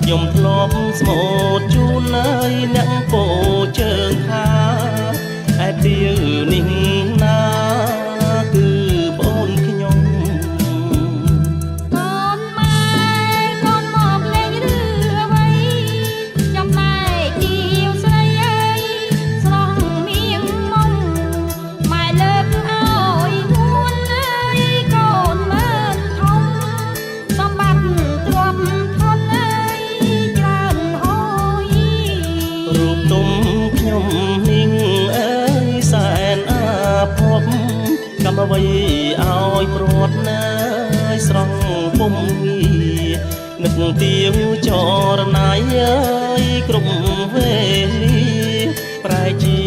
ខ្ញុំធ្លាប់ស្មូតជូនហើយអ្នកពោជើងខាឯទៀវនេះណាគឺប្អូនខ្ញុំកូនម៉ែកូនមកលេងឬអ្វីចំណែកទៀវស្រីអើយស្រស់មៀងមុំម៉ែលើកឲ្យនួនអើយកូនមើលធំសម្បត្តិទ្រព្យធនអើយច្រើនហួយរូបទុំខ្ញុំនេះអើយសែនអាភពកម្មអ្វីឲ្យព្រាត់ណាយស្រង់ពុំងារនឹកទៀវចរណាយអើយគ្រប់វេលាប្រែជា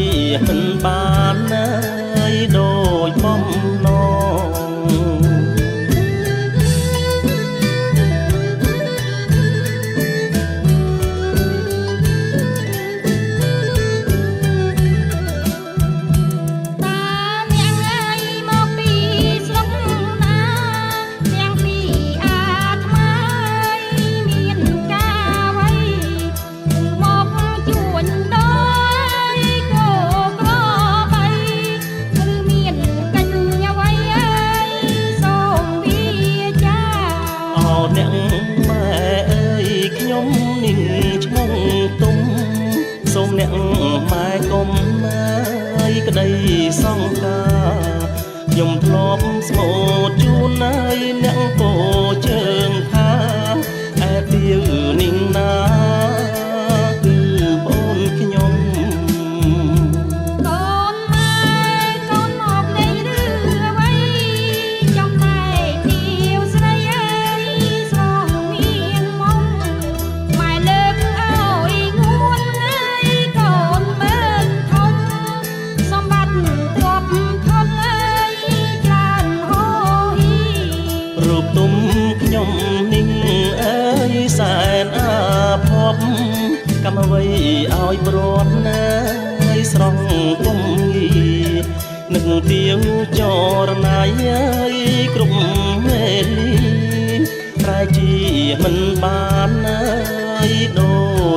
មិនបានណាយដូចបំណងអ្នកម៉ែអើយខ្ញុំនេះឈ្មោះទុំសូមអ្នកម៉ែកុំអើយក្តីសង្ការខ្ញុំធ្លាប់ស្មូតជូនហើយអ្នកពោជើងខាឯទៀវនេះណាគឺប្អូនខ្ញុំកូនម៉ែកូនមកលេងឬអ្វីចំណែកទៀវស្រីអើយស្រស់មៀងមុំម៉ែលើកឲ្យងួនអើយកូនមើលធំសម្បត្តិទ្រព្យធនអើយច្រើនហួយរូបទុំខ្ញុំនេះអើយសែនអាភពកម្មអ្វីឲ្យព្រាត់ណាយស្រង់ពុំងារនឹកទៀវចរណាយអើយគ្រប់វេលាប្រែជាមិនបានណាយដូច